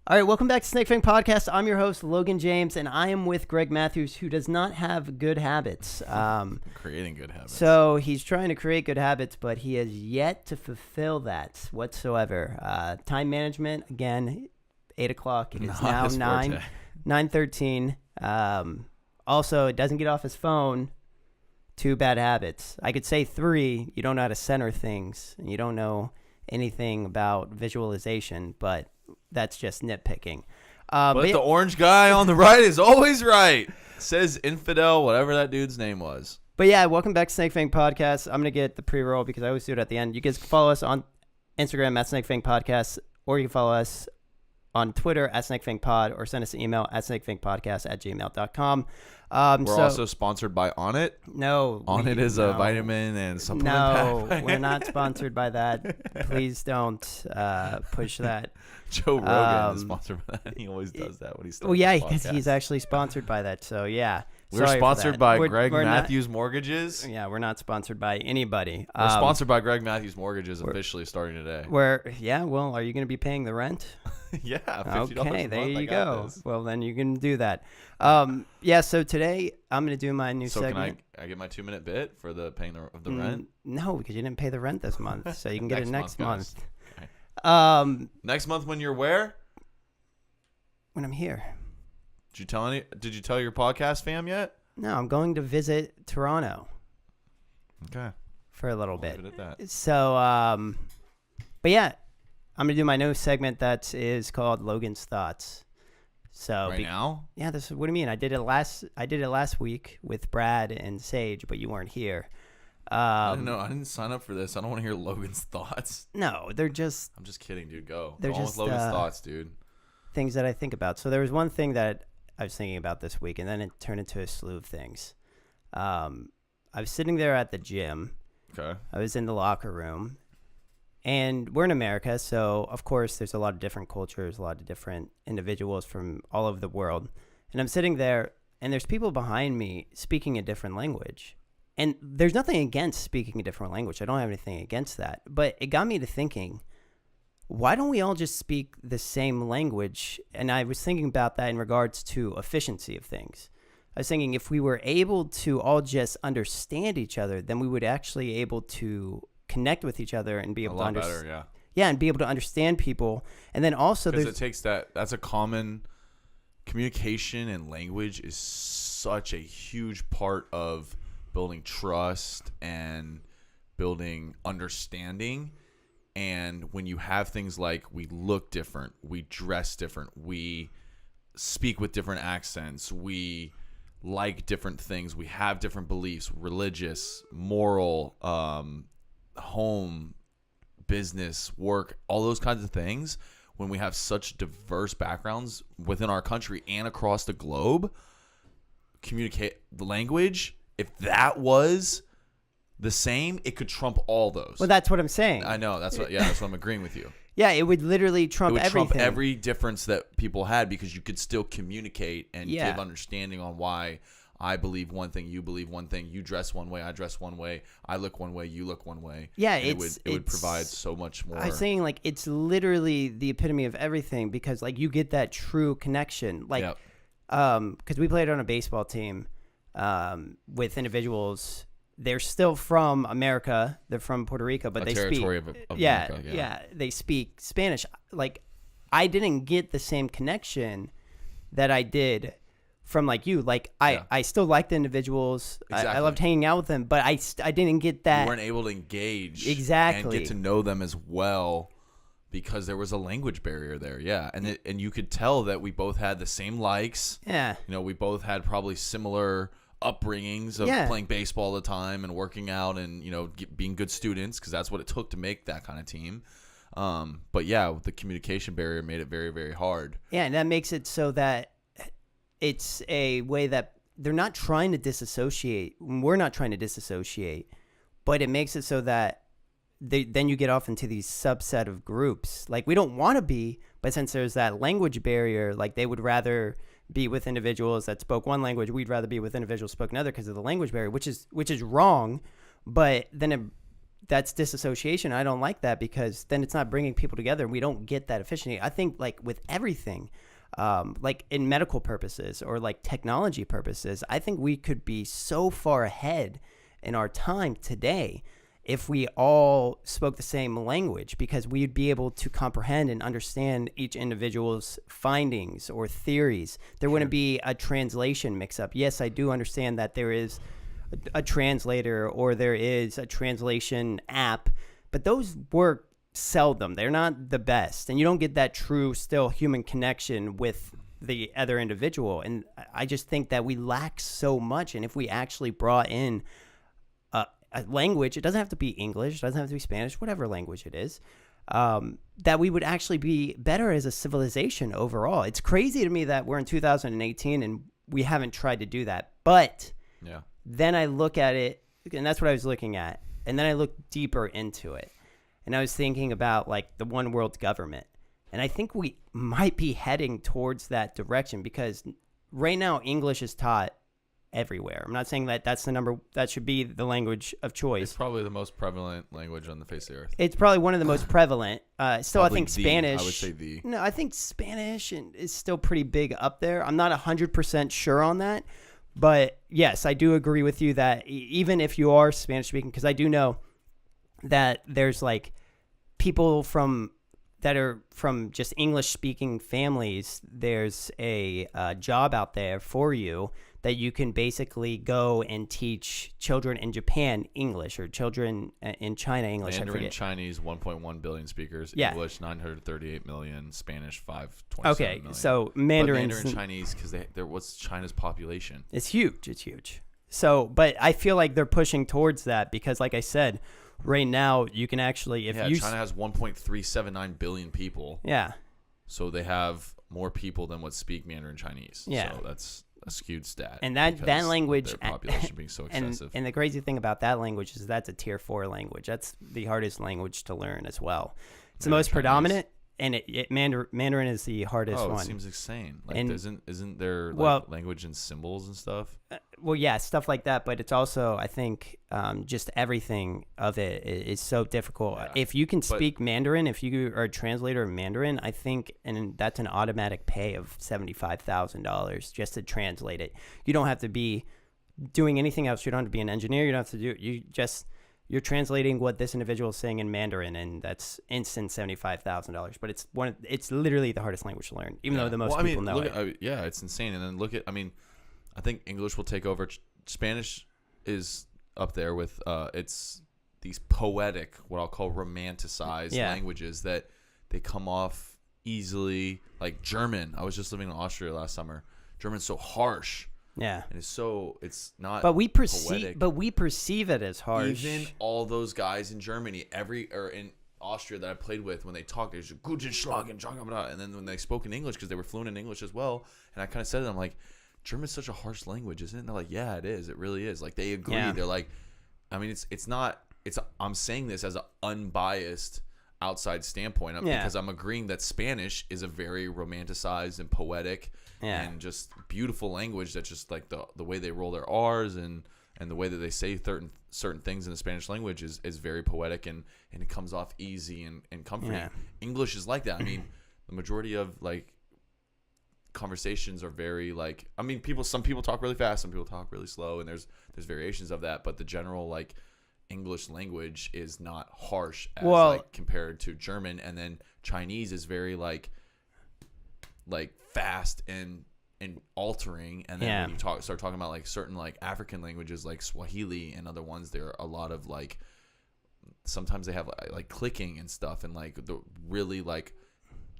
All right, welcome back to SnakeFang Podcast. I'm your host, Logan James, and I am with Greg Matthews, who does not have good habits. Creating good habits. So he's trying to create good habits, but he has yet to fulfill that whatsoever. Time management, again, 8 o'clock. It is now 9:13. Also, it doesn't get off his phone. 2 bad habits. I could say 3. You don't know how to center things, and you don't know anything about visualization, but that's just nitpicking. But the orange guy on the right is always right. Says infidel, whatever that dude's name was. But yeah, welcome back to SnakeFang Podcast. I'm going to get the pre-roll because I always do it at the end. You guys can follow us on Instagram at SnakeFang Podcast, or you can follow us on Twitter at SnakeFangPod, or send us an email at snakefangpodcast@gmail.com. We're also sponsored by Onnit. No. Onnit is a vitamin and supplement pack. No, we're not sponsored by that. Please don't push that. Joe Rogan is sponsored by that. He always does that when he starts. Well, yeah, because he's actually sponsored by that. So, yeah. We're sponsored by Greg Matthews Mortgages. Yeah, we're not sponsored by anybody. We're sponsored by Greg Matthews Mortgages officially starting today. Well, are you going to be paying the rent? Yeah, $50 okay, a there month, you go. Well, then you can do that. Yeah, so today I'm going to do my new segment. Can I get my 2-minute bit for the paying of the rent? No, because you didn't pay the rent this month, so you can get it next month. Okay. Next month when you're where? When I'm here. Did you tell your podcast fam yet? No, I'm going to visit Toronto. Okay. For a little bit. Leave it at that. So, but yeah, I'm gonna do my new segment that is called Logan's Thoughts. So now? Yeah, what do you mean? I did it last week with Brad and Sage, but you weren't here. I didn't sign up for this. I don't want to hear Logan's thoughts. No, they're just. I'm just kidding, dude. Go. They're Go just on with Logan's thoughts, dude. Things that I think about. So there was one thing that I was thinking about this week, and then it turned into a slew of things. I was sitting there at the gym. Okay. I was in the locker room, and we're in America, so of course there's a lot of different cultures, a lot of different individuals from all over the world. And I'm sitting there, and there's people behind me speaking a different language. And there's nothing against speaking a different language. I don't have anything against that. But it got me to thinking, why don't we all just speak the same language? And I was thinking about that in regards to efficiency of things. I was thinking if we were able to all just understand each other, then we would actually able to connect with each other and be able to understand. Better, yeah. Yeah, and be able to understand people. And then also because it takes that's a common communication, and language is such a huge part of building trust and building understanding. And when you have things like we look different, we dress different, we speak with different accents, we like different things, we have different beliefs, religious, moral, home, business, work, all those kinds of things, when we have such diverse backgrounds within our country and across the globe, communicate the language, if that was the same, it could trump all those. Well, that's what I'm saying. I know. That's what I'm agreeing with you. Yeah, it would literally trump everything. It would trump every difference that people had, because you could still communicate and give understanding on why I believe one thing, you believe one thing, you dress one way, I dress one way, I look one way, you look one way. Yeah, it would provide so much more. I was saying, like, it's literally the epitome of everything, because like you get that true connection. Like, because we played on a baseball team with individuals. They're still from America. They're from Puerto Rico, but they speak. Of America, yeah, they speak Spanish. Like, I didn't get the same connection that I did from like you. Like, I still liked the individuals. Exactly. I loved hanging out with them, but I didn't get that. You weren't able to engage exactly and get to know them as well, because there was a language barrier there. Yeah, and you could tell that we both had the same likes. Yeah, we both had probably similar upbringings of playing baseball all the time and working out and being good students, because that's what it took to make that kind of team. But yeah, the communication barrier made it very, very hard. Yeah, and that makes it so that it's a way that they're not trying to disassociate. We're not trying to disassociate, but it makes it so that then you get off into these subset of groups. Like, we don't want to be, but since there's that language barrier, like, they would rather be with individuals that spoke one language. We'd rather be with individuals who spoke another because of the language barrier, which is wrong. But then that's disassociation. I don't like that because then it's not bringing people together. We don't get that efficiency. I think like with everything, like in medical purposes or like technology purposes, I think we could be so far ahead in our time today if we all spoke the same language, because we'd be able to comprehend and understand each individual's findings or theories. There wouldn't be a translation mix-up. Yes, I do understand that there is a translator or there is a translation app, but those work seldom. They're not the best, and you don't get that true, still human connection with the other individual. And I just think that we lack so much, and if we actually brought in a language, it doesn't have to be English, it doesn't have to be Spanish, whatever language it is, that we would actually be better as a civilization overall. It's crazy to me that we're in 2018 and we haven't tried to do that. But then I look at it, and that's what I was looking at, and then I look deeper into it, and I was thinking about like the one world government, and I think we might be heading towards that direction, because right now English is taught everywhere. I'm not saying that that should be the language of choice. It's probably the most prevalent language on the face of the earth. It's probably one of the most prevalent. Still, I think Spanish. I would say the. No, I think Spanish is still pretty big up there. I'm not 100% sure on that. But yes, I do agree with you that even if you are Spanish speaking, because I do know that there's like people that are from just English speaking families, there's a job out there for you that you can basically go and teach children in Japan English, or children in China English. Mandarin Chinese, 1.1 billion speakers. Yeah. English, 938 million. Spanish, 527 million. So Mandarin Chinese, because what's China's population? It's huge. It's huge. So, but I feel like they're pushing towards that because, like I said, right now you can actually, China has 1.379 billion people. Yeah. So they have more people than what speak Mandarin Chinese. Yeah. So that's a skewed stat. And that language, their population being so excessive. And the crazy thing about that language is that's a tier 4 language. That's the hardest language to learn as well. It's the most predominant, and Mandarin is the hardest one. It seems insane. Like, and, isn't there language and symbols and stuff? Well, yeah, stuff like that. But it's also, I think, just everything of it is so difficult. Yeah. If you can speak Mandarin, if you are a translator of Mandarin, I think, and that's an automatic pay of $75,000 just to translate it. You don't have to be doing anything else. You don't have to be an engineer. You don't have to do. You're translating what this individual is saying in Mandarin, and that's instant $75,000. But it's literally the hardest language to learn, even though the most people know it. It's insane. And then I think English will take over. Spanish is up there with it's these poetic, what I'll call romanticized languages that they come off easily. Like German. I was just living in Austria last summer. German's so harsh. Yeah, and it's not. But we perceive it as harsh. Even all those guys in Germany, in Austria that I played with, when they talk, there's Guten Schlagen, and then when they spoke in English, because they were fluent in English as well, and I kind of said to them, like, German's such a harsh language, isn't it? And they're like, yeah, it is. It really is. Like, they agree. Yeah. They're like, I mean, it's not. I'm saying this as an unbiased outside standpoint because I'm agreeing that Spanish is a very romanticized and poetic and just beautiful language. That's just like the way they roll their R's and the way that they say certain things in the Spanish language is very poetic and it comes off easy and comforting. Yeah. English is like that. I mean, the majority of like conversations are very like, I mean, some people talk really fast, some people talk really slow, and there's variations of that, but the general like English language is not harsh as like compared to German, and then Chinese is very like fast and altering, and then when you start talking about like certain like African languages like Swahili and other ones, there are a lot of like sometimes they have like clicking and stuff, and like the really like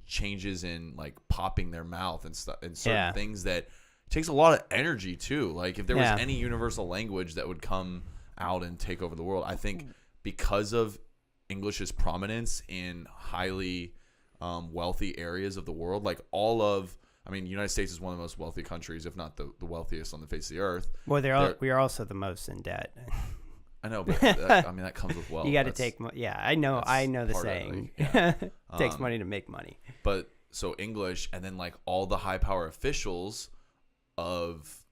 changes in like popping their mouth and stuff, and certain things that takes a lot of energy too. Like if there was any universal language that would come out and take over the world, I think because of English's prominence in highly wealthy areas of the world, like the United States is one of the most wealthy countries, if not the wealthiest on the face of the earth. Well, we are also the most in debt. I know, but that comes with wealth. You got to take I know the saying. It takes money to make money. But so English, and then like all the high power officials of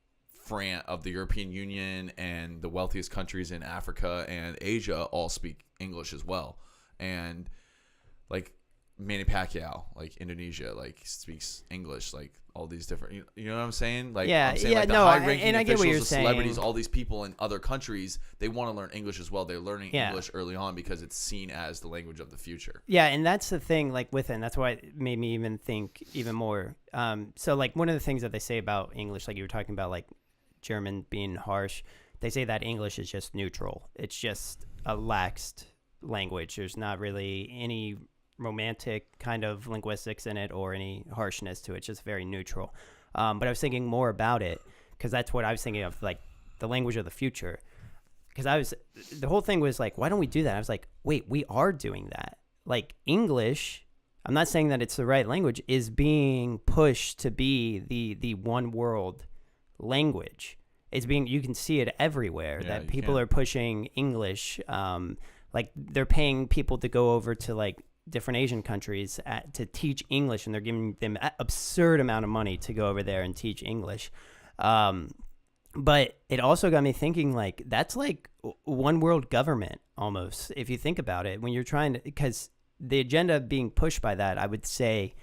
of the European Union and the wealthiest countries in Africa and Asia all speak English as well. And like Manny Pacquiao, like Indonesia, like speaks English, like all these different, you know what I'm saying? Like, Yeah, I'm saying, yeah, like the no, high-ranking and I get what officials, you're the saying. celebrities, all these people in other countries, they want to learn English as well. They're learning Yeah. English early on because it's seen as the language of the future. Yeah, and that's the thing, like with it, and that's why it made me even think even more. So like one of the things that they say about English, like you were talking about, like German being harsh, they say that English is just neutral. It's just a laxed language. There's not really any romantic kind of linguistics in it or any harshness to it. It's just very neutral. But I was thinking more about it because that's what I was thinking of, like the language of the future. Because the whole thing was like, why don't we do that? I was like, wait, we are doing that. Like English, I'm not saying that it's the right language, is being pushed to be the one world language. It's being, you can see it everywhere that people are pushing English. Like they're paying people to go over to like different Asian countries to teach English, and they're giving them an absurd amount of money to go over there and teach English. But it also got me thinking, like, that's like one world government almost, if you think about it, when you're trying to, because the agenda being pushed by that, I would say,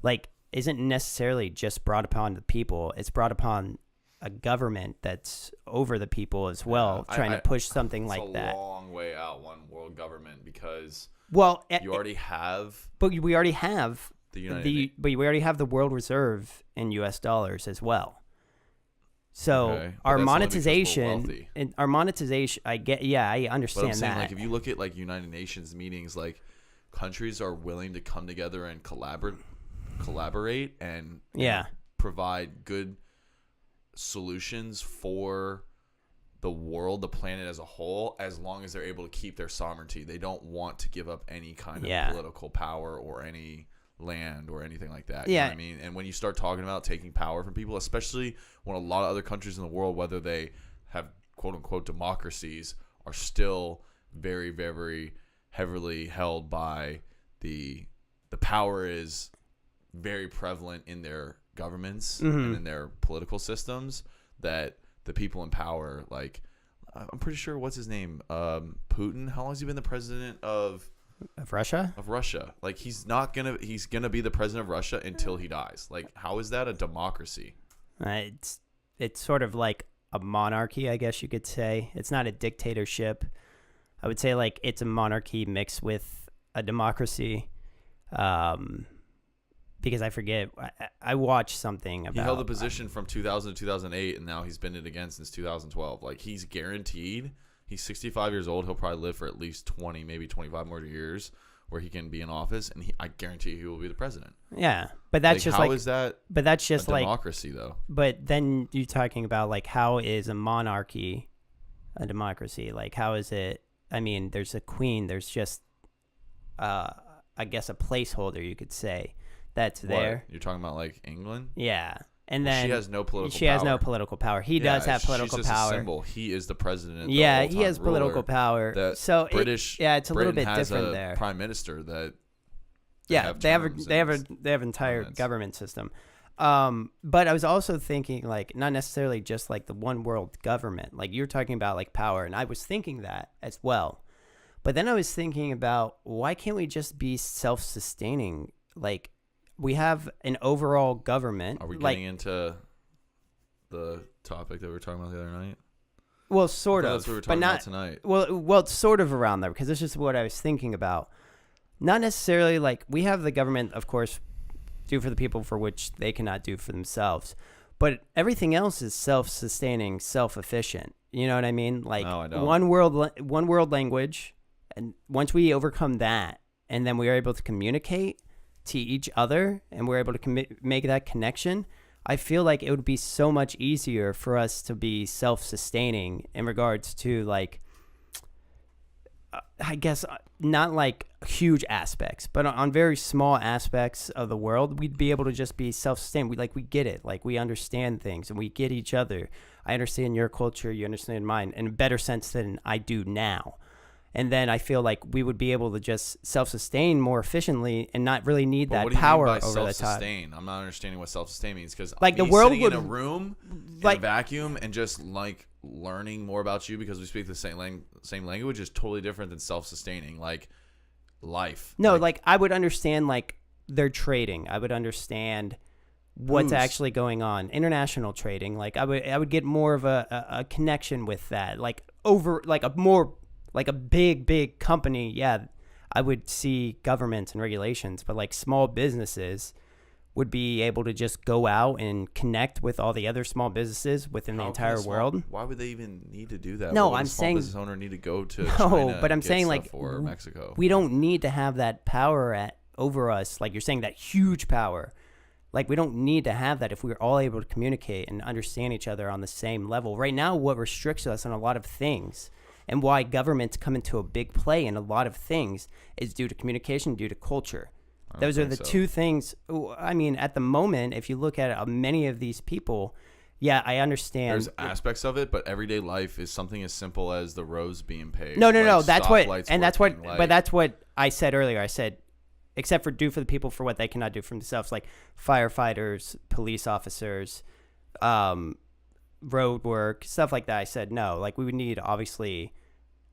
like, isn't necessarily just brought upon the people. It's brought upon a government that's over the people as well, trying to push something like that. It's a long way out, one world government, because well, you already have, but we already have but we already have the world reserve in U.S. dollars as well. So our monetization and our monetization, I understand but I'm saying, that. like, if you look at like United Nations meetings, like countries are willing to come together and collaborate and provide good solutions for the world, the planet as a whole, as long as they're able to keep their sovereignty. They don't want to give up any kind of political power or any land or anything like that. You know what I mean? And when you start talking about taking power from people, especially when a lot of other countries in the world, whether they have quote unquote democracies, are still very, very heavily held by the power is very prevalent in their governments and in their political systems, that the people in power, like, I'm pretty sure, what's his name? Putin. How long has he been the president of Russia? Of Russia. Like, he's gonna be the president of Russia until he dies. Like, how is that a democracy? It's sort of like a monarchy, I guess you could say. It's not a dictatorship. I would say, like, it's a monarchy mixed with a democracy. Because I forget, I watched something about... He held the position from 2000 to 2008, and now he's been it again since 2012. Like, he's guaranteed... He's 65 years old. He'll probably live for at least 20, maybe 25 more years where he can be in office, and I guarantee he will be the president. Yeah, but that's like, just how like... is that but that's just a democracy, though? But then you're talking about, like, how is a monarchy a democracy? Like, how is it... I mean, there's a queen. There's just, I guess, a placeholder, you could say, that's there. You're talking about, like, England? Yeah. And then she has no political power. She has no political power. He does have political she's just power. A symbol. He is the president. Yeah, he has political power. So British, it's a little Britain bit has different a there. Prime minister that. They have an entire government system. But I was also thinking, like, not necessarily just like the one world government. Like, you're talking about, like, power, and I was thinking that as well. But then I was thinking about, why can't we just be self-sustaining? Like, we have an overall government. Are we getting into the topic that we were talking about the other night? Well, sort of. That's what we were talking about tonight. Well, it's sort of around there, because this is what I was thinking about. Not necessarily, like, we have the government, of course, do for the people for which they cannot do for themselves. But everything else is self-sustaining, self-efficient. You know what I mean? Like, no, I don't. one world language, and once we overcome that, and then we are able to communicate to each other, and we're able to make that connection, I feel like it would be so much easier for us to be self-sustaining in regards to, like, I guess not like huge aspects, but on very small aspects of the world, we'd be able to just be self-sustained. We get it. Like, we understand things, and we get each other. I understand your culture, you understand mine in a better sense than I do now. And then I feel like we would be able to just self-sustain more efficiently and not really need But that what do you power mean by over the top. self-sustain? I'm not understanding what self-sustain means, because Like the world sitting would in a room in like a vacuum and just like learning more about you because we speak the same language is totally different than self-sustaining. Like life. no, like I would understand like their trading. I would understand what's Who's? actually going on. International trading. Like I would get more of a connection with that. Like over like a big company. Yeah, I would see governments and regulations, but like small businesses would be able to just go out and connect with all the other small businesses within the How can entire a small- world. Why would they even need to do that? No, Why would I'm a small saying- business owner need to go to No, China but I'm and get saying, stuff like, or Mexico. We don't need to have that power over us. Like you're saying, that huge power. Like we don't need to have that if we're all able to communicate and understand each other on the same level. Right now, what restricts us on a lot of things and why governments come into a big play in a lot of things is due to communication, due to culture. Those are the two things. I mean, at the moment, if you look at many of these people, yeah, I understand. There's aspects of it, but everyday life is something as simple as the roads being paved. No. like That's what, stoplights and that's working, what, like- but that's what I said earlier. I said, except for do for the people for what they cannot do for themselves, like firefighters, police officers, road work, stuff like that. I said no. Like we would need obviously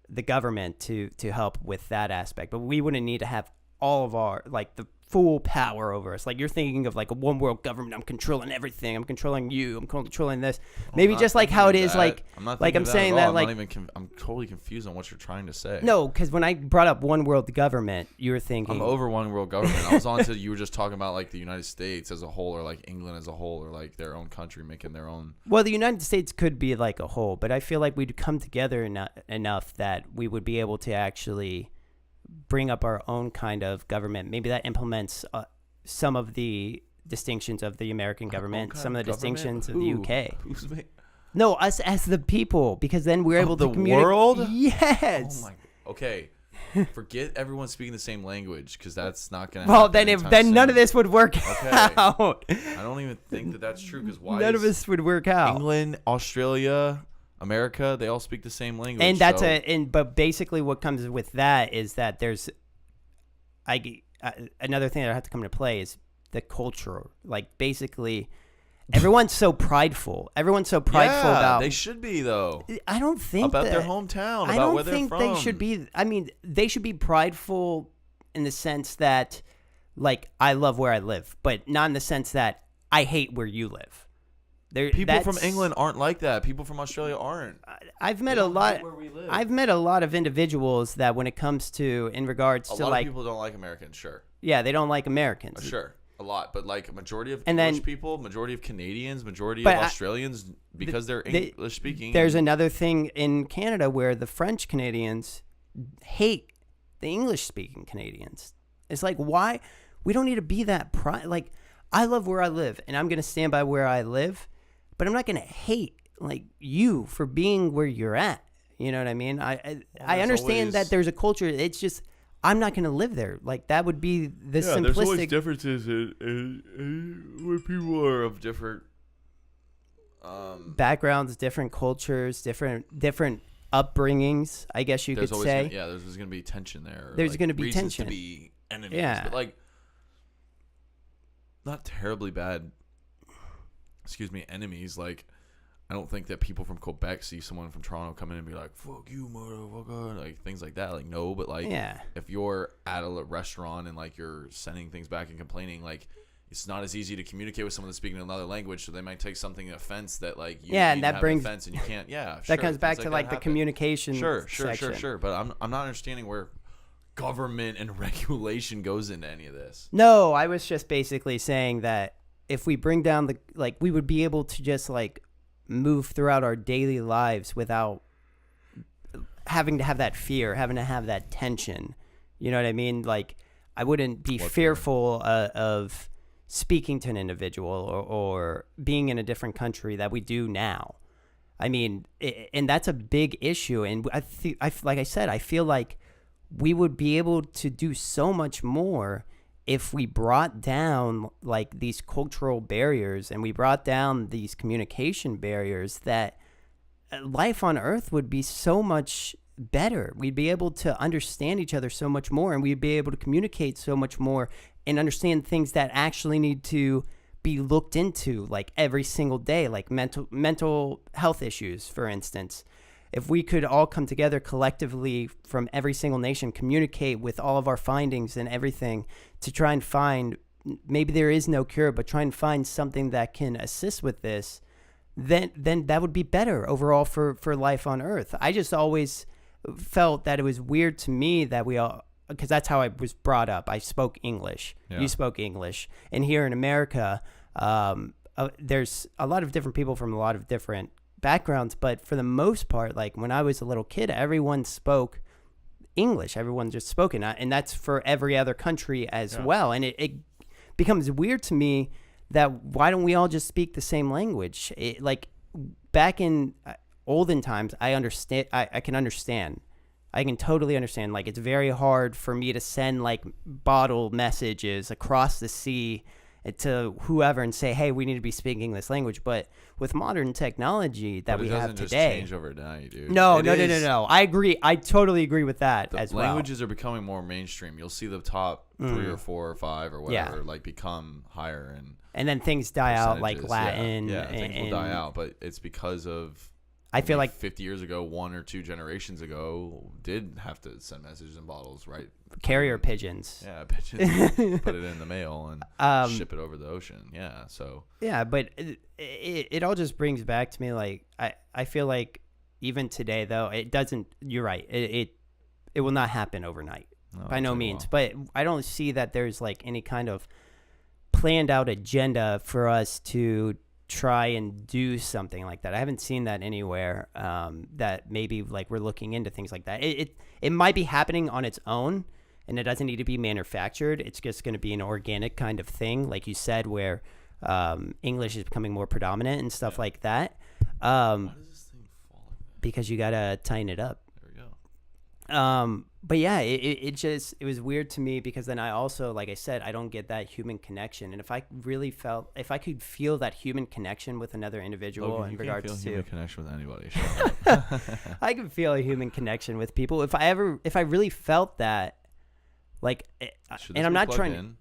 the government to help with that aspect, but we wouldn't need to have all of our like the full power over us. Like you're thinking of like a one world government. I'm controlling everything. I'm controlling you. I'm controlling this. Maybe not just like how it thinking is. that. Like I'm not like thinking I'm that saying at that all. like I'm totally confused on what you're trying to say. no, because when I brought up one world government, you were thinking I'm over one world government. I was on to you were just talking about like the United States as a whole, or like England as a whole, or like their own country making their own. Well, the United States could be like a whole, but I feel like we'd come together enough that we would be able to actually bring up our own kind of government. Maybe that implements some of the distinctions of the American government, some of the distinctions of the UK. Who's No, us as the people, because then we're able to the communicate. world? Yes. Oh my. Okay. Forget everyone speaking the same language, because that's not gonna. Well, happen then anytime none of soon. this would work Okay. out. I don't even think that that's true, because why? None of this would work out. England, Australia, America, they all speak the same language. And that's so- but basically what comes with that is that there's another thing that I have to come into play is the culture. Like basically everyone's so prideful. Everyone's so prideful about they should be though. I don't think About that, their hometown, I about don't where they're think from. they should be. I mean, they should be prideful in the sense that like I love where I live, but not in the sense that I hate where you live. People from England aren't like that. People from Australia aren't. I've met They a don't lot. hate where we live. I've met a lot of individuals that, when it comes to in regards A to lot like, of people don't like Americans, sure. yeah, they don't like Americans. Sure. A lot. But like a majority of And English then- people, majority of Canadians, majority of But Australians, because they're English speaking. There's another thing in Canada where the French Canadians hate the English speaking Canadians. It's like, why? We don't need to be that like, I love where I live and I'm going to stand by where I live, but I'm not going to hate like you for being where you're at. You know what I mean? I understand always- that there's a culture. It's just, I'm not going to live there. Like that would be the yeah, simplistic. there's always differences where people are of different backgrounds, different cultures, different upbringings, I guess you could say. there's going to be tension there. There's like, gonna be reasons tension. to be enemies. Yeah. But like, not terribly bad. Excuse me, enemies. Like, I don't think that people from Quebec see someone from Toronto come in and be like, "Fuck you, motherfucker," like things like that. Like, no, but like, Yeah. if you're at a restaurant and like you're sending things back and complaining, like, it's not as easy to communicate with someone that's speaking another language, so they might take something offense that like you Yeah, need and to that have brings- offense and you can't. Yeah, That sure, comes back things to that like the happen. communication Sure. section. But I'm not understanding where government and regulation goes into any of this. No, I was just basically saying that if we bring down we would be able to just like move throughout our daily lives without having to have that fear, having to have that tension. You know what I mean? Like I wouldn't be fearful of speaking to an individual or being in a different country that we do now. I mean, and that's a big issue. And like I said, I feel like we would be able to do so much more if we brought down like these cultural barriers and we brought down these communication barriers, that life on Earth would be so much better. We'd be able to understand each other so much more, and we'd be able to communicate so much more and understand things that actually need to be looked into, like every single day, like mental health issues, for instance. If we could all come together collectively from every single nation, communicate with all of our findings and everything to try and find, maybe there is no cure, but try and find something that can assist with this, then that would be better overall for life on Earth. I just always felt that it was weird to me that we all, because that's how I was brought up. I spoke English. Yeah. You spoke English. And here in America, there's a lot of different people from a lot of different backgrounds, but for the most part, like when I was a little kid, everyone spoke English. Everyone just spoke it, and that's for every other country as well. And it becomes weird to me that why don't we all just speak the same language? Like back in olden times, I understand. I can understand. I can totally understand. Like it's very hard for me to send like bottle messages across the sea to whoever and say, hey, we need to be speaking this language. But with modern technology that we have today, it doesn't just change overnight, dude. No. I agree. I totally agree with that as well. Languages are becoming more mainstream. You'll see the top 3 or 4 or 5 or whatever like become higher, and then things die out, like Latin. Yeah, things will die out, but it's because of. I feel like 50 years ago, 1 or 2 generations ago, did have to send messages in bottles, right? Carrier pigeons. Yeah, pigeons. Put it in the mail and ship it over the ocean. Yeah, so. Yeah, but it all just brings back to me, like, I feel like even today, though, it doesn't, you're right, it will not happen overnight, by no means. But I don't see that there's, like, any kind of planned out agenda for us to try and do something like that. I haven't seen that anywhere, that maybe like we're looking into things like that. It might be happening on its own, and it doesn't need to be manufactured. It's just going to be an organic kind of thing, like you said, where English is becoming more predominant and stuff like that. Why does this thing fall like that? Because you got to tighten it up. There we go. But yeah, it was weird to me because then I also, like I said, I don't get that human connection. And if I could feel that human connection with another individual, Logan, in regards to human connection with anybody, I can feel a human connection with people. If I really felt that, like, and I'm not trying to.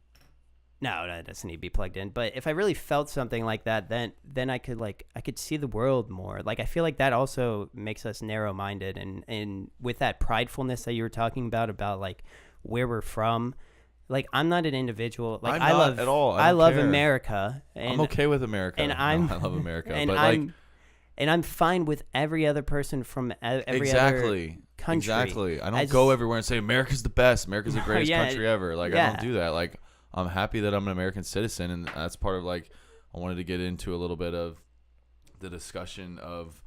No, it doesn't need to be plugged in. But if I really felt something like that, then I could see the world more. Like, I feel like that also makes us narrow-minded, and with that pridefulness that you were talking about like where we're from. Like, I'm not an individual. Like, I love at all. I love America. And I'm okay with America. And I love America. And but I'm fine with every other person from every other country. Exactly. I don't go everywhere and say America's the best. America's the greatest country ever. Like, I don't do that. Like, I'm happy that I'm an American citizen, and that's part of, like, I wanted to get into a little bit of the discussion of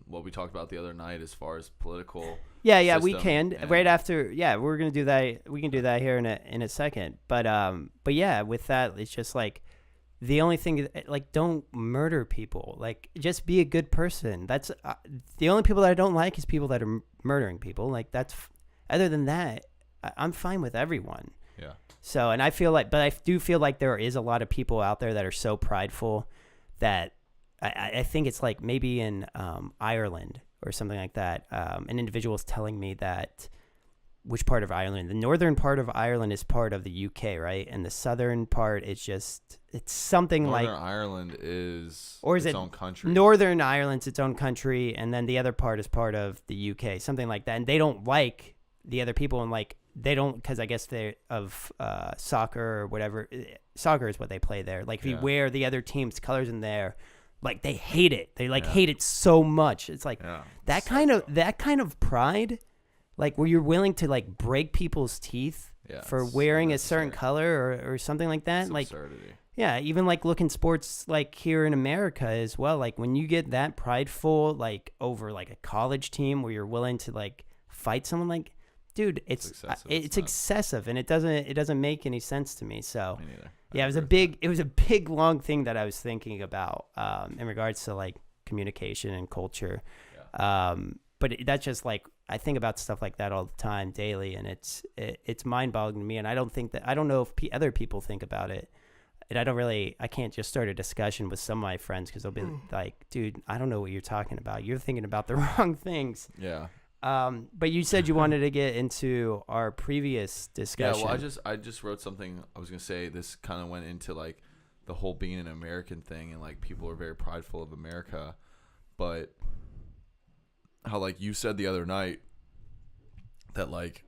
what we talked about the other night as far as political. Yeah, we can right after. Yeah, we're gonna do that. We can do that here in a second. But yeah, with that, it's just like the only thing, like, don't murder people. Like, just be a good person. That's the only people that I don't like is people that are murdering people. Like, that's other than that, I'm fine with everyone. Yeah. So, and I feel like, but I do feel like there is a lot of people out there that are so prideful that I think it's like maybe in Ireland or something like that. An individual is telling me that which part of Ireland, the northern part of Ireland is part of the UK, right? And the southern part is it's something Northern like Ireland is its own country. Northern Ireland's its own country, and then the other part is part of the UK, something like that. And they don't like the other people, and like they don't, because I guess they're of soccer or whatever. Soccer is what they play there. Like if you wear the other team's colors in there, like they hate it. They hate it so much. It's like that kind of pride, like where you're willing to like break people's teeth for wearing a certain color or something like that. It's like absurdity. Yeah, even like look in sports like here in America as well. Like when you get that prideful, like over like a college team where you're willing to like fight someone, like, dude, it's excessive, and it doesn't make any sense to me. So me neither. Yeah, it was a big long thing that I was thinking about in regards to like communication and culture. Yeah. But that's just like, I think about stuff like that all the time, daily, and it's mind-boggling to me. And I don't know if other people think about it. And I can't just start a discussion with some of my friends because they'll be like, dude, I don't know what you're talking about. You're thinking about the wrong things. Yeah. But you said you wanted to get into our previous discussion. Yeah, well, I just wrote something. I was gonna say this kind of went into like the whole being an American thing, and like people are very prideful of America, but how like you said the other night that like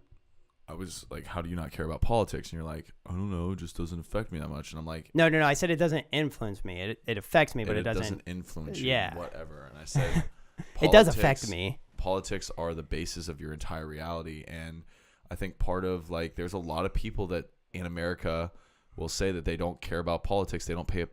I was like, how do you not care about politics? And you're like, I don't know, it just doesn't affect me that much. And I'm like, no. I said it doesn't influence me. It affects me, but it doesn't influence you. Yeah. Whatever. And I said, it does affect me. Politics are the basis of your entire reality, and I think part of like there's a lot of people that in America will say that they don't care about politics, they don't pay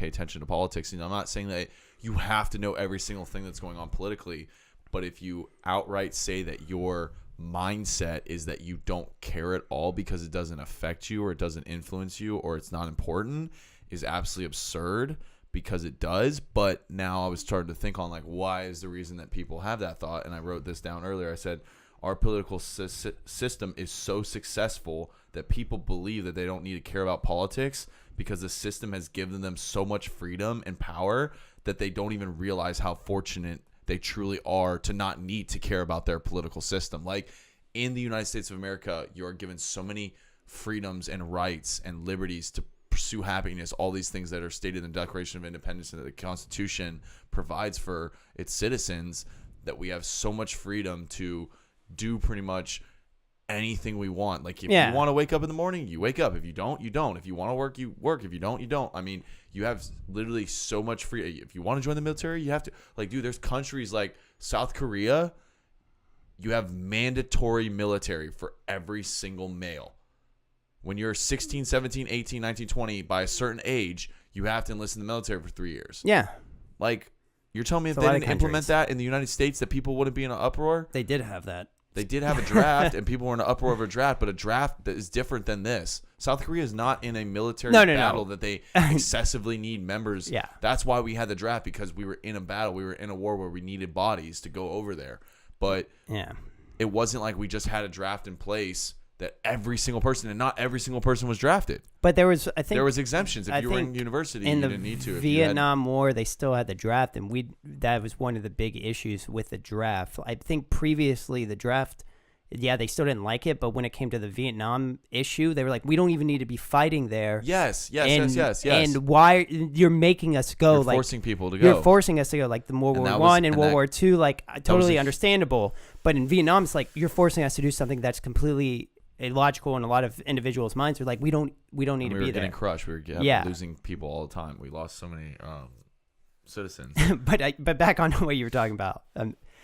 attention to politics. And I'm not saying that you have to know every single thing that's going on politically, but if you outright say that your mindset is that you don't care at all because it doesn't affect you or it doesn't influence you or it's not important, is absolutely absurd. Because it does. But now I was starting to think on like, why is the reason that people have that thought? And I wrote this down earlier. I said our political system is so successful that people believe that they don't need to care about politics because the system has given them so much freedom and power that they don't even realize how fortunate they truly are to not need to care about their political system. Like in the United States of America, you are given so many freedoms and rights and liberties to pursue happiness, all these things that are stated in the Declaration of Independence and that the Constitution provides for its citizens, that we have so much freedom to do pretty much anything we want. Like if you want to wake up in the morning, you wake up. If you don't, you don't. If you want to work, you work. If you don't, you don't. I mean, you have literally so much free. If you want to join the military, you have to. Like, dude, there's countries like South Korea, you have mandatory military for every single male. When you're 16, 17, 18, 19, 20, by a certain age, you have to enlist in the military for 3 years. Yeah. Like, you're telling me if they didn't implement that in the United States, that people wouldn't be in an uproar? They did have that. They did have a draft, and people were in an uproar over a draft, but a draft that is different than this. South Korea is not in a military battle that they excessively need members. Yeah. That's why we had the draft, because we were in a battle. We were in a war where we needed bodies to go over there. But it wasn't like we just had a draft in place that every single person, and not every single person was drafted. But there was, I think, there was exemptions. If you were in university, you didn't need to. In the Vietnam War, they still had the draft, and that was one of the big issues with the draft. I think previously the draft, they still didn't like it, but when it came to the Vietnam issue, they were like, we don't even need to be fighting there. Yes. And why you're making us go? You're like forcing people to go. You're forcing us to go, like the World War I and World War II, like totally understandable. But in Vietnam, it's like you're forcing us to do something that's completely illogical in a lot of individuals' minds. Are like, we don't need to be there. We were getting crushed. We were losing people all the time. We lost so many citizens. but back on what you were talking about.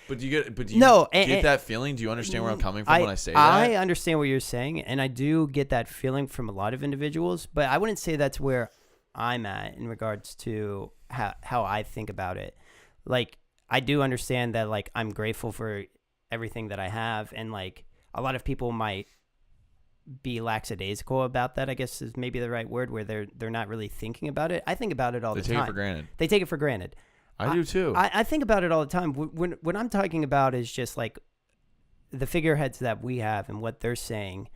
But do you get that feeling? Do you understand where I'm coming from when I say that? I understand what you're saying, and I do get that feeling from a lot of individuals, but I wouldn't say that's where I'm at in regards to how I think about it. Like, I do understand that, like, I'm grateful for everything that I have, and, like, a lot of people might be lackadaisical about that, I guess is maybe the right word, where they're not really thinking about it. I think about it all the time. They take it for granted. They take it for granted. I do too. I think about it all the time. What I'm talking about is just like the figureheads that we have and what they're saying.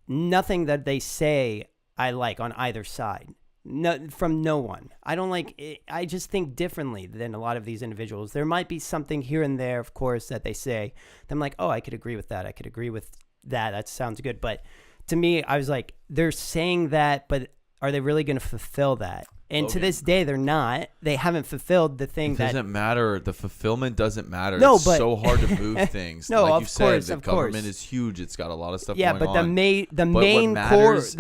Nothing that they say I like on either side. No, from no one. I don't like it. I just think differently than a lot of these individuals. There might be something here and there, of course, that they say. I'm like, oh, I could agree with that. I could agree with that. That sounds good. But to me, I was like, they're saying that, but are they really going to fulfill that? And to this day, they're not. They haven't fulfilled the thing that... It doesn't matter. The fulfillment doesn't matter. No, it's so hard to move things. No, like of you said, course, the of government course. is huge. It's got a lot of stuff going on. Yeah, but the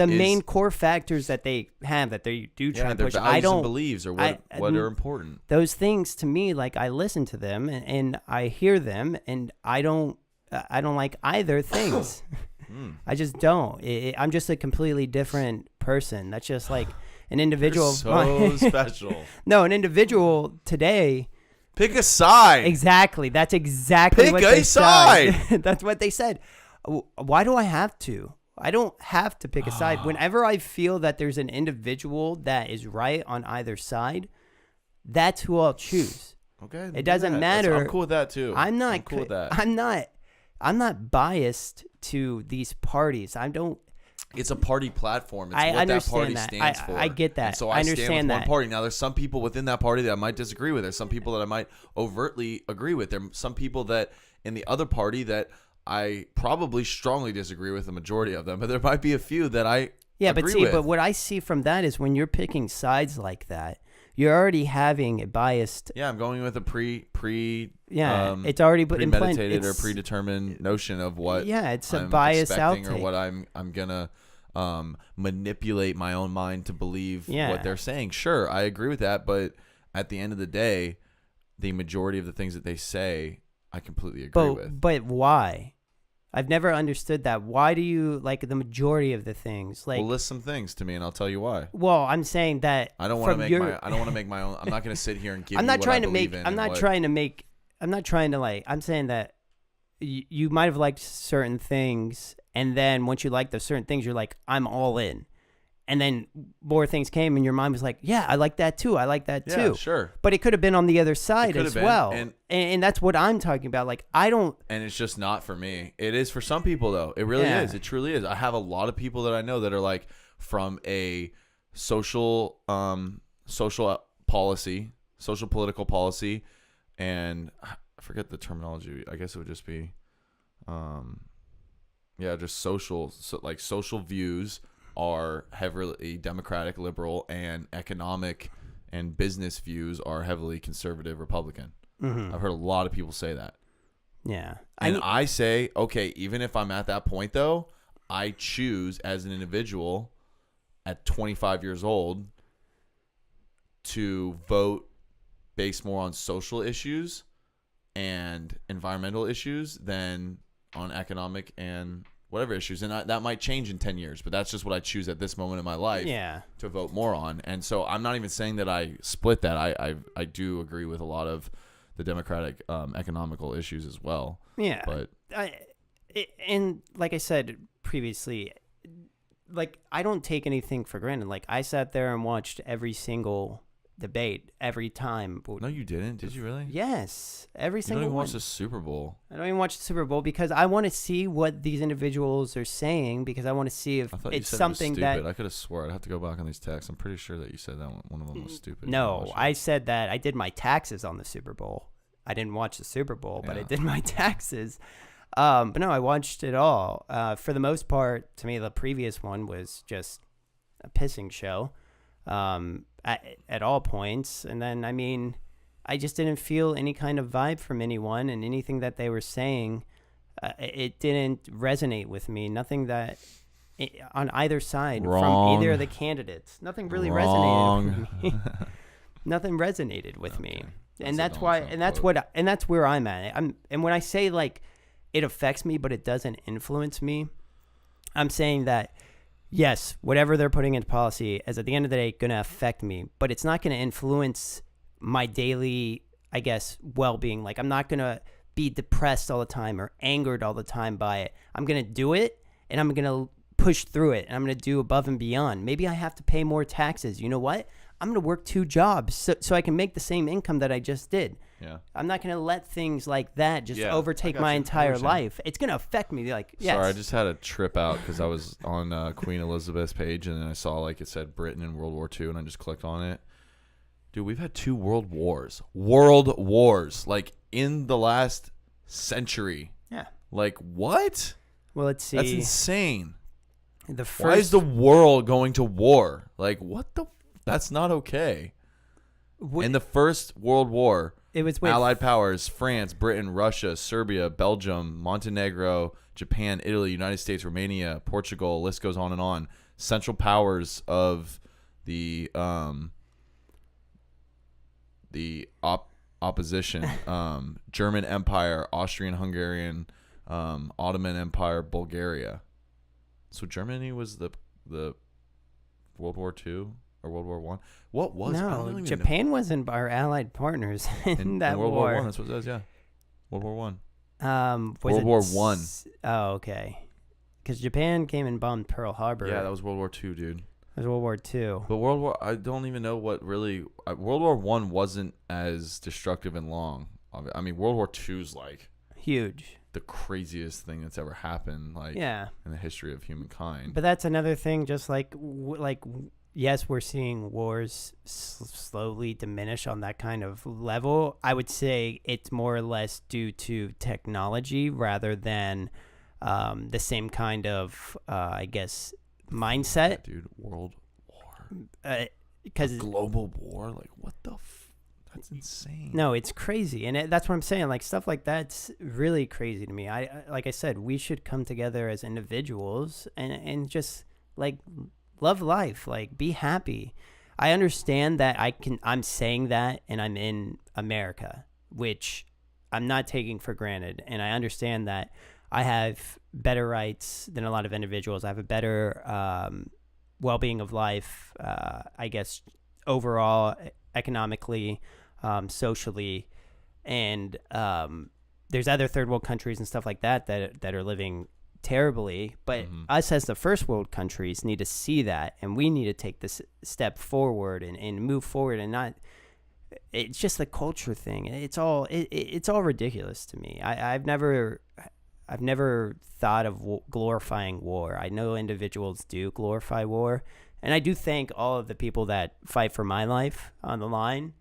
main core factors that they have, that they do try to push, values and beliefs are what are important. Those things, to me, like, I listen to them and I hear them, and I don't like either things. I just don't. I'm just a completely different person. That's just like an individual. You're so special. No, an individual today. Pick a side. Exactly. That's exactly what they said. That's what they said. Why do I have to? I don't have to pick a side. Whenever I feel that there's an individual that is right on either side, that's who I'll choose. Okay. It doesn't matter. I'm cool with that too. I'm cool with that. I'm not biased to these parties. I don't. It's a party platform. It's what that party stands for. I get that. And so I stand understand with that. one party. Now, there's some people within that party that I might disagree with. There's some people that I might overtly agree with. There's some people that in the other party that I probably strongly disagree with the majority of them, but there might be a few that I agree with. But what I see from that is when you're picking sides like that, you're already having a biased. Yeah, I'm going with a it's already premeditated or predetermined notion of what. Yeah, it's a I'm bias expecting outtake. or what I'm gonna manipulate my own mind to believe what they're saying. Sure, I agree with that, but at the end of the day, the majority of the things that they say, I completely agree with. But why? I've never understood that. Why do you like the majority of the things? Like, well, list some things to me, and I'll tell you why. Well, I'm saying that I don't want to make my own. I'm not going to sit here and give. I'm not trying to make. I'm trying to like. I'm saying that you might have liked certain things, and then once you like those certain things, you're like, I'm all in. And then more things came, and your mind was like, yeah, I like that too. I like that too. Yeah, sure. But it could have been on the other side as well. And that's what I'm talking about. Like, I don't. And it's just not for me. It is for some people, though. It really is. It truly is. I have a lot of people that I know that are like from a social political policy, and I forget the terminology. I guess it would just be, just social. So like social views are heavily Democratic, liberal, and economic and business views are heavily conservative, Republican. Mm-hmm. I've heard a lot of people say that. Yeah. And I say, okay, even if I'm at that point, though, I choose as an individual at 25 years old to vote based more on social issues and environmental issues than on economic and whatever issues. And that might change in 10 years, but that's just what I choose at this moment in my life to vote more on. And so I'm not even saying that I split that. I do agree with a lot of the Democratic economical issues as well. Yeah. But and like I said previously, like I don't take anything for granted. Like I sat there and watched every single debate every time. No, you didn't. Did you really? Yes, every single one. You don't even watch the Super Bowl. I don't even watch the Super Bowl because I want to see what these individuals are saying because I want to see if it's something that I could have swore. I'd have to go back on these texts. I'm pretty sure that you said that one of them was stupid. No, I said that I did my taxes on the Super Bowl. I didn't watch the Super Bowl, but I did my taxes. But no, I watched it all. For the most part, to me, the previous one was just a pissing show. At all points. And then, I mean, I just didn't feel any kind of vibe from anyone, and anything that they were saying, it didn't resonate with me. Nothing that, on either side, from either of the candidates, nothing really resonated with me. Nothing resonated with me. And that's why, and that's where I'm at. And when I say, like, it affects me, but it doesn't influence me, I'm saying that yes, whatever they're putting into policy is at the end of the day going to affect me, but it's not going to influence my daily, I guess, well-being. Like I'm not going to be depressed all the time or angered all the time by it. I'm going to do it and I'm going to push through it and I'm going to do above and beyond. Maybe I have to pay more taxes. You know what? I'm going to work 2 jobs so I can make the same income that I just did. Yeah. I'm not going to let things like that just overtake my entire life. It's going to affect me. Like, yes. Sorry, I just had a trip out because I was on Queen Elizabeth's page and then I saw like it said Britain in World War II and I just clicked on it. Dude, we've had 2 world wars. World wars. Like in the last century. Yeah. Like what? Well, let's see. That's insane. Why is the world going to war? Like what the? That's not okay. In the First World War, it was Allied powers, France, Britain, Russia, Serbia, Belgium, Montenegro, Japan, Italy, United States, Romania, Portugal, list goes on and on. Central powers of the opposition, German Empire, Austrian-Hungarian, Ottoman Empire, Bulgaria. So Germany was the World War II or World War One. What was? No, Japan wasn't our allied partners in that World war. War One. That's what it says. Yeah, World War One. World War One. Oh, okay. Because Japan came and bombed Pearl Harbor. Yeah, that was World War II, dude. It was World War II. But I don't even know what really. World War One wasn't as destructive and long. I mean, World War II's like huge. The craziest thing that's ever happened, like in the history of humankind. But that's another thing. Just like yes, we're seeing wars slowly diminish on that kind of level. I would say it's more or less due to technology rather than the same kind of, I guess, mindset. Yeah, dude, world war. Because Global war? Like, what the that's insane. no, it's crazy, and that's what I'm saying. Like stuff like that's really crazy to me. Like I said, we should come together as individuals and just like love life, like be happy. I understand that I'm saying that, and I'm in America, which I'm not taking for granted, and I understand that I have better rights than a lot of individuals. I have a better well-being of life, I guess, overall, economically, socially, and there's other third world countries and stuff like that are living terribly. But us as the first world countries need to see that, and we need to take this step forward and move forward, and not. It's just the culture thing. It's all ridiculous to me. I've never thought of glorifying war. I know individuals do glorify war, and I do thank all of the people that fight for my life on the line.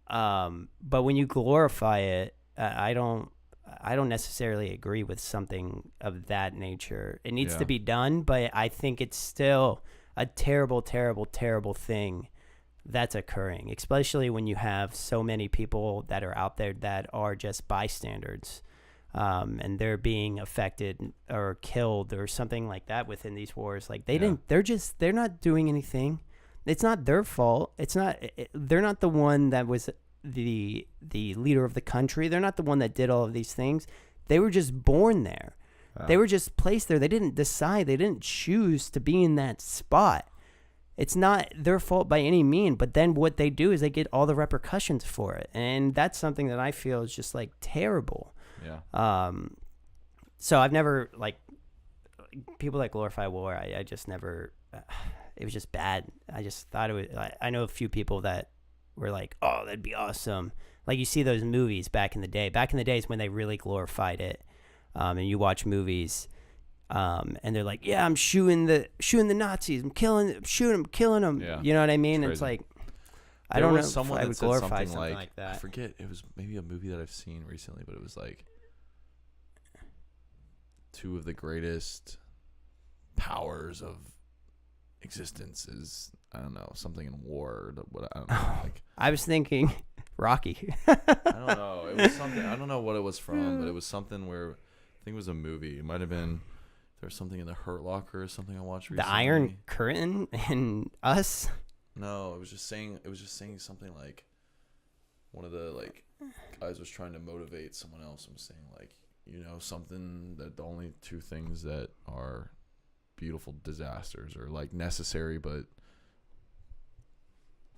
But when you glorify it, I don't necessarily agree with something of that nature. It needs to be done, but I think it's still a terrible, terrible, terrible thing that's occurring, especially when you have so many people that are out there that are just bystanders. And they're being affected or killed or something like that within these wars. Like they're not doing anything. It's not their fault. They're not the one that was the leader of the country. They're not the one that did all of these things. They were just born there. They were just placed there. They didn't decide. They didn't choose to be in that spot. It's not their fault by any means, but then what they do is they get all the repercussions for it. And that's something that I feel is just like terrible. Yeah. So I've never, like, people that glorify war, I just never, it was just bad. I just thought it was, I know a few people that were like, oh, that'd be awesome. Like you see those movies back in the day. Back in the days when they really glorified it. And you watch movies, and they're like, yeah, I'm shooting the Nazis. I'm killing them. Yeah. You know what I mean? It's like, I don't know if I would glorify something like that. I forget. It was maybe a movie that I've seen recently, but it was like two of the greatest powers of existence is, I don't know, something in war. What I don't know. Like I was thinking Rocky. I don't know. It was something. I don't know what it was from, but it was something where I think it was a movie. It might have been. There was something in the Hurt Locker or something I watched recently. The Iron Curtain and Us. No, it was just saying something like one of the like guys was trying to motivate someone else and was saying like, you know, something that the only two things that are beautiful disasters are like necessary, but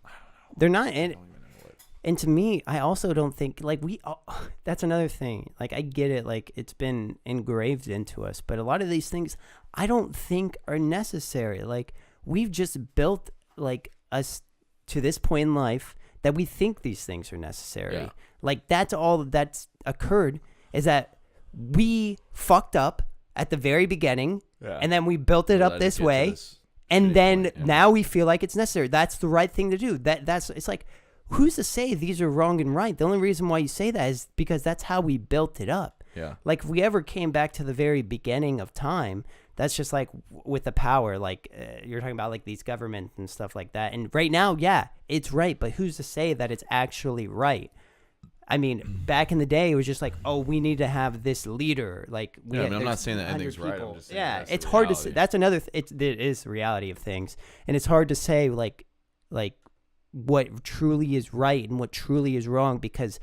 I don't know. They're not. I don't even know what. And to me, I also don't think like that's another thing. Like I get it. Like it's been engraved into us, but a lot of these things I don't think are necessary. Like we've just built like us to this point in life that we think these things are necessary. Yeah. Like that's all that's occurred is that we fucked up at the very beginning, and then we built it up this way, and then now we feel like it's necessary. That's the right thing to do. It's like, who's to say these are wrong and right? The only reason why you say that is because that's how we built it up. Yeah. Like if we ever came back to the very beginning of time, that's just like with the power, like you're talking about like these governments and stuff like that. And right now, yeah, it's right. But who's to say that it's actually right? I mean, back in the day, it was just like, oh, we need to have this leader. Like, I'm not saying that anything's right. I'm just saying it's hard to say. That's another. It is the reality of things, and it's hard to say like what truly is right and what truly is wrong, because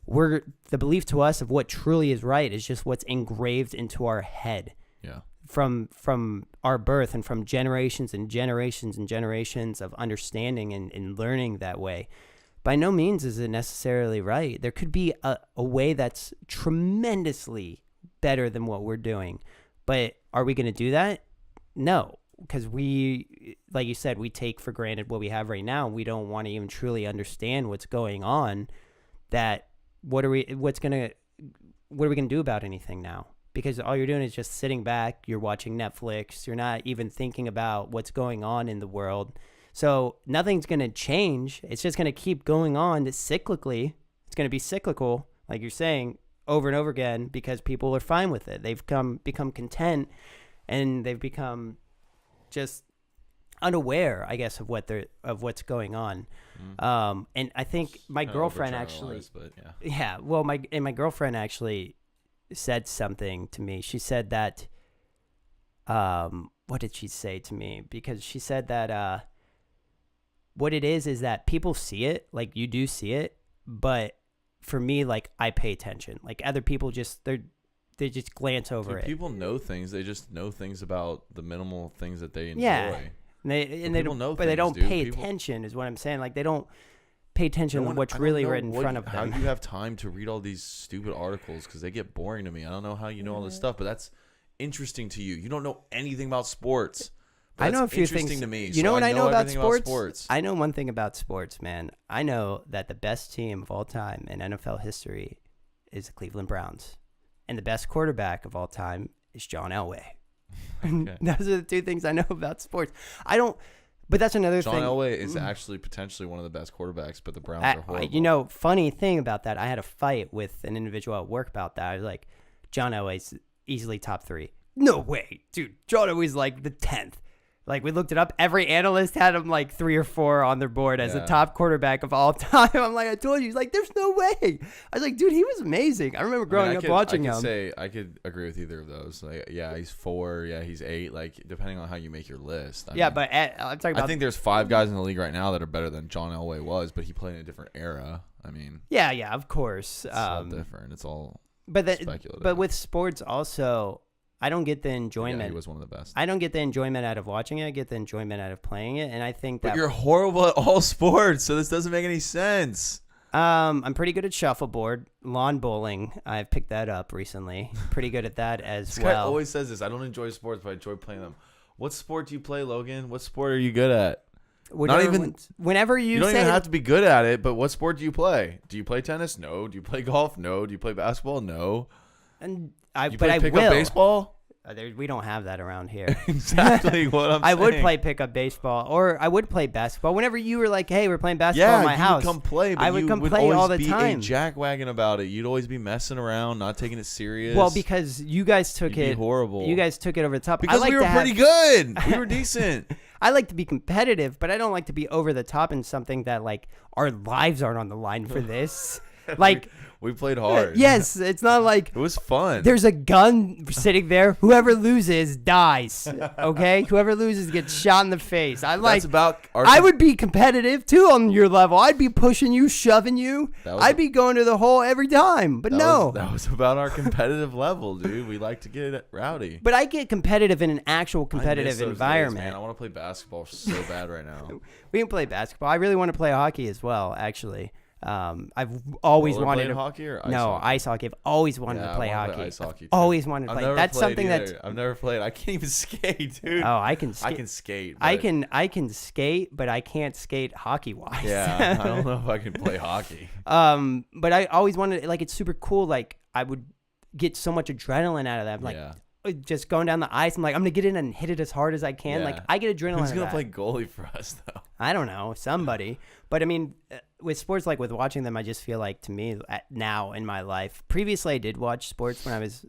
the belief to us of what truly is right is just what's engraved into our head. Yeah. From our birth and from generations and generations and generations of understanding and learning that way. By no means is it necessarily right. There could be a way that's tremendously better than what we're doing. But are we going to do that? No, because we, like you said, we take for granted what we have right now. We don't want to even truly understand what's going on. What are we going to do about anything now? Because all you're doing is just sitting back, you're watching Netflix, you're not even thinking about what's going on in the world. So nothing's going to change. It's just going to keep going on cyclically. It's going to be cyclical, like you're saying, over and over again, because people are fine with it. They've become content, and they've become just unaware, I guess, of what's going on. And I think my girlfriend actually, but well, my girlfriend actually said something to me. She said that, what did she say to me? Because she said that what it is that people see it, like you do see it, but for me, like I pay attention. Like other people they just glance over it. People know things. They just know things about the minimal things that they enjoy. Yeah. And they don't pay attention, is what I'm saying. Like they don't pay attention to what's really right in front of them. How you have time to read all these stupid articles, because they get boring to me. I don't know how you know all this stuff, but that's interesting to you. You don't know anything about sports. I know a few things. Interesting to me. You know what I know about sports? sports? I know one thing about sports, man. I know that the best team of all time in NFL history is the Cleveland Browns, and the best quarterback of all time is John Elway. Okay. Those are the two things I know about sports. But that's another thing. John Elway is actually potentially one of the best quarterbacks, but the Browns are horrible. Funny thing about that, I had a fight with an individual at work about that. I was like, John Elway's easily top 3. No way, dude. John Elway's like the 10th. Like, we looked it up. Every analyst had him like 3 or 4 on their board as the top quarterback of all time. I'm like, I told you. He's like, there's no way. I was like, dude, he was amazing. I remember growing up watching him. I could agree with either of those. Like, yeah, he's 4. Yeah, he's 8. Like, depending on how you make your list. I'm talking about. I think there's 5 guys in the league right now that are better than John Elway was, but he played in a different era. I mean. Yeah, of course. It's all different. It's all speculative. But with sports also, I don't get the enjoyment. Yeah, he was one of the best. I don't get the enjoyment out of watching it. I get the enjoyment out of playing it, and I think that. But you're horrible at all sports, so this doesn't make any sense. I'm pretty good at shuffleboard, lawn bowling. I've picked that up recently. Pretty good at that as this well. Guy always says this. I don't enjoy sports, but I enjoy playing them. What sport do you play, Logan? What sport are you good at? Whenever you don't even have to be good at it, but what sport do you play? Do you play tennis? No. Do you play golf? No. Do you play basketball? No. And I will. Up baseball? We don't have that around here. Exactly what I'm saying. I would play pickup baseball, or I would play basketball. Whenever you were like, "Hey, we're playing basketball at my house," would come play. But I would come play all the time. A jackwagon about it. You'd always be messing around, not taking it serious. Well, because you guys took it horrible. You guys took it over the top. Because we were pretty good. We were decent. I like to be competitive, but I don't like to be over the top in something that like our lives aren't on the line for this. Like. We played hard. Yes, it's not like it was fun. There's a gun sitting there. Whoever loses dies. Okay, whoever loses gets shot in the face. I would be competitive too on your level. I'd be pushing you, shoving you. I'd be going to the hole every time. But that was about our competitive level, dude. We like to get rowdy. But I get competitive in an actual competitive environment. Days, man. I want to play basketball so bad right now. We can play basketball. I really want to play hockey as well, actually. I've always wanted to hockey or ice hockey. I've always wanted to play hockey. Ice hockey always wanted to play. That's something that I've never played. I can't even skate, dude. Oh, I can skate. I can skate. I can skate, but I can't skate hockey wise. Yeah, I don't know if I can play hockey. But I always wanted, like, it's super cool. Like, I would get so much adrenaline out of that. Like, just going down the ice. I'm like, I'm gonna get in and hit it as hard as I can. Like, I get adrenaline. Who's gonna play goalie for us though? I don't know, somebody. But I mean, with sports, like with watching them, I just feel like, to me, now in my life, previously I did watch sports when I was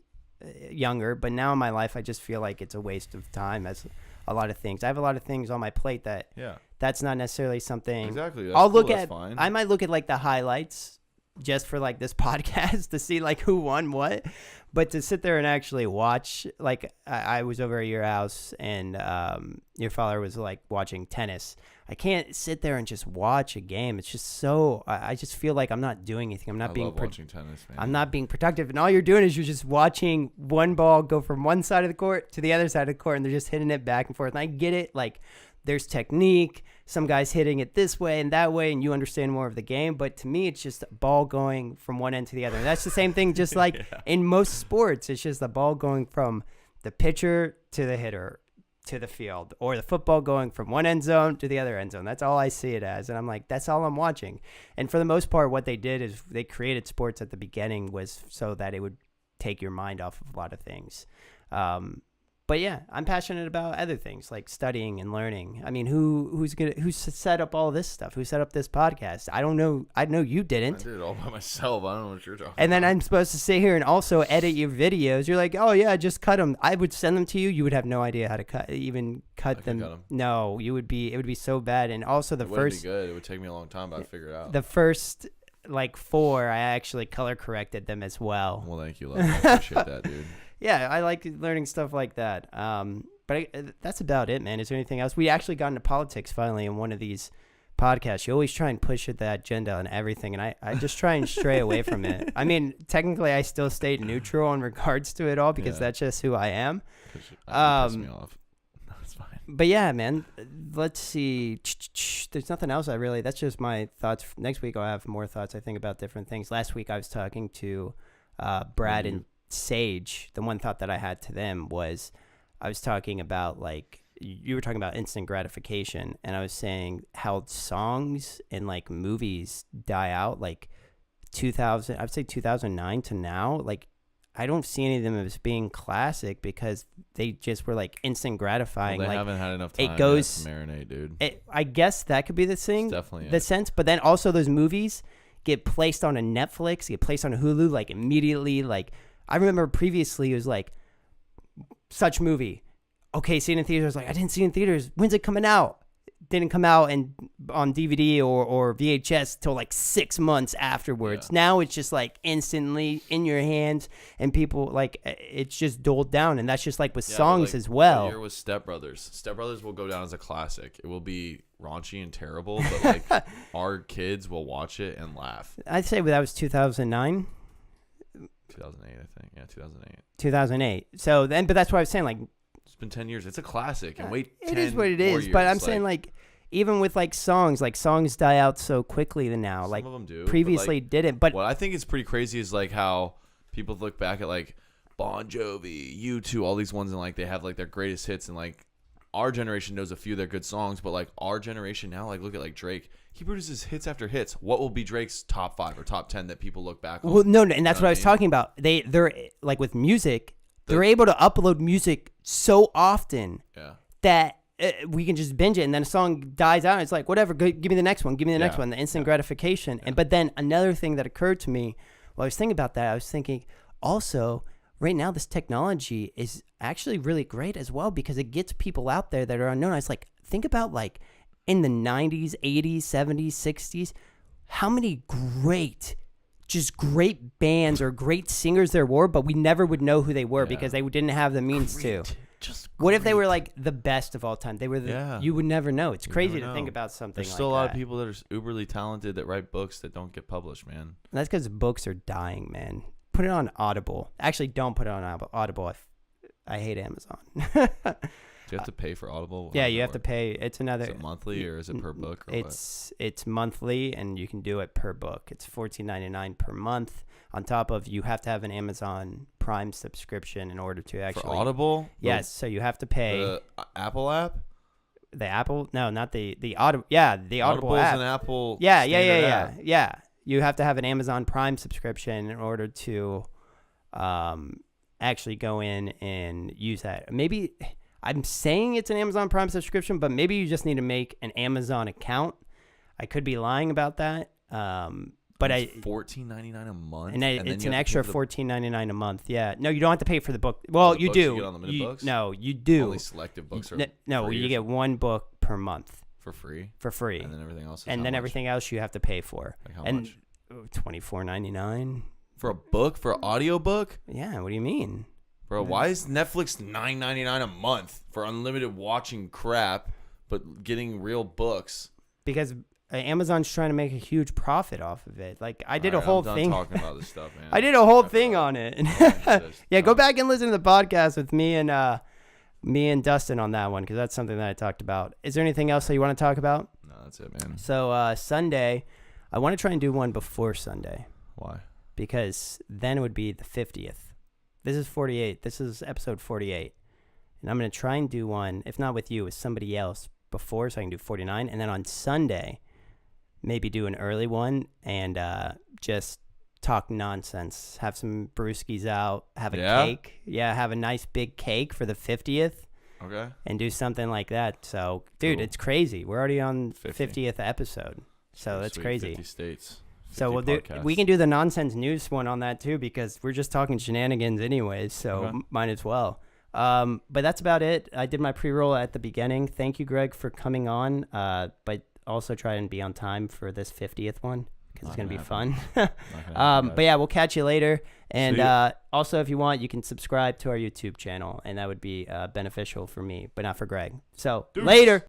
younger, but now in my life, I just feel like it's a waste of time. As a lot of things, I have a lot of things on my plate that that's not necessarily something. Exactly. I'll look at. Fine. I might look at like the highlights just for like this podcast to see like who won what, but to sit there and actually watch, like I was over at your house and your father was like watching tennis. I can't sit there and just watch a game. It's just so, I just feel like I'm not doing anything. I'm not being watching tennis, man. I'm not being productive, and all you're doing is you're just watching one ball go from one side of the court to the other side of the court, and they're just hitting it back and forth. And I get it, like there's technique. Some guys hitting it this way and that way, and you understand more of the game. But to me, it's just a ball going from one end to the other. And that's the same thing, just like in most sports. It's just the ball going from the pitcher to the hitter to the field, or the football going from one end zone to the other end zone. That's all I see it as. And I'm like, that's all I'm watching. And for the most part, what they did is they created sports at the beginning was so that it would take your mind off of a lot of things. But yeah, I'm passionate about other things like studying and learning. I mean, who's set up all this stuff? Who set up this podcast? I don't know. I know you I didn't. did it all by myself. I don't know what you're talking And then about. I'm supposed to sit here and also edit your videos. You're like, oh yeah, just cut them. I would send them to you. You would have no idea how to cut them. Cut 'em. No, you would be. It would be so bad. And also It wouldn't be good. It would take me a long time, but I'd figure it out. the first like 4, I actually color corrected them as well. Well, thank you, love. I appreciate that, dude. Yeah, I like learning stuff like that. But that's about it, man. Is there anything else? We actually got into politics finally in one of these podcasts. You always try and push the agenda on everything, and I just try and stray away from it. I mean, technically, I still stayed neutral in regards to it all because that's just who I am. Piss me off. That's fine. But yeah, man, let's see. There's nothing else that's just my thoughts. Next week, I'll have more thoughts, I think, about different things. Last week, I was talking to Brad and Sage. The one thought that I had to them was I was talking about, like, you were talking about instant gratification, and I was saying how songs and, like, movies die out, like, I would say 2009 to now. Like, I don't see any of them as being classic because they just were, like, instant gratifying. Well, they like, haven't had enough time it goes to marinate, dude. I guess that could be the thing, It's definitely the sense. But then also those movies get placed on a Netflix, get placed on a Hulu, like, immediately. Like, I remember previously it was like, such movie. Okay, see it in theaters. Like, I didn't see it in theaters. When's it coming out? Didn't come out and on DVD or VHS till like 6 months afterwards. Yeah. Now it's just like instantly in your hands, and people like it's just doled down, and that's just like with songs as well. What year was Step Brothers? Step Brothers will go down as a classic. It will be raunchy and terrible, but like our kids will watch it and laugh. I'd say that was 2009. 2008, I think. Yeah, 2008. 2008. So then, but that's what I was saying. Like, it's been 10 years. It's a classic. And wait, it is what it is. Years. But I'm saying, like, even with like songs die out so quickly now. Some like, of them do. Previously didn't. But what I think is pretty crazy is like how people look back at like Bon Jovi, U2, all these ones, and like they have like their greatest hits, and like our generation knows a few of their good songs, but like our generation now, like look at like Drake. He produces hits after hits. What will be Drake's top 5 or top 10 that people look back on? Well, no, and that's what I was talking about. They're like with music, they're able to upload music so often that we can just binge it, and then a song dies out, and it's like, whatever, give me the next one, give me the next one, the instant gratification. And but then another thing that occurred to me while I was thinking about that, I was thinking also right now this technology is actually really great as well because it gets people out there that are unknown. I was like, think about like in the 90s, 80s, 70s, 60s, how many great bands or great singers there were, but we never would know who they were because they didn't have the means to. What if they were like the best of all time? They were you would never know. It's crazy to think about something There's like that. still a lot of people that are uberly talented that write books that don't get published, man. And that's because books are dying, man. Put it on Audible. Actually, don't put it on Audible. I hate Amazon. Do you have to pay for Audible? Yeah, you have to pay. It's another. Is it monthly or is it per book? Or it's monthly, and you can do it per book. It's $14.99 per month. On top of, you have to have an Amazon Prime subscription in order to actually. For Audible? Yes, so you have to pay. The Apple app? The Apple? No, not the Audible. Yeah, the Audible Audible's app. an Apple. Yeah. App. Yeah. You have to have an Amazon Prime subscription in order to actually go in and use that. Maybe I'm saying it's an Amazon Prime subscription, but maybe you just need to make an Amazon account. I could be lying about that. But it's $14.99 a month, and it's an extra $14.99 a month. Yeah, no, you don't have to pay for the book. Well, you do. You get on the minute books? No, you do. Only selective books are no. free You get one book per month for free. And then everything else. Everything else you have to pay for. Like how much? $24.99 $24.99 for a book, for an audio book. Yeah, what do you mean, bro? Why is Netflix $9.99 a month for unlimited watching crap, but getting real books? Because Amazon's trying to make a huge profit off of it. Like I did a whole thing. I'm talking about this stuff, man. I did a whole thing on it. Yeah, go back and listen to the podcast with me and Dustin on that one because that's something that I talked about. Is there anything else that you want to talk about? No, that's it, man. So Sunday, I want to try and do one before Sunday. Why? Because then it would be the 50th. This is 48. This is episode 48. And I'm going to try and do one, if not with you, with somebody else before so I can do 49. And then on Sunday, maybe do an early one and just talk nonsense, have some brewskis out, have a Yeah? cake. Yeah, have a nice big cake for the 50th Okay. and do something like that. So, dude, Cool. it's crazy. We're already on 50. 50th episode. So Pretty that's sweet. crazy. 50 states. So 50 we podcasts. can do the nonsense news one on that too, because we're just talking shenanigans anyways. So Okay. might as well. But that's about it. I did my pre-roll at the beginning. Thank you, Greg, for coming on. But also try and be on time for this 50th one because it's Not gonna be gonna fun. Not gonna happen, But yeah, we'll catch you later. And See ya. also, if you want, you can subscribe to our YouTube channel, and that would be beneficial for me, but not for Greg. So Deuces. later.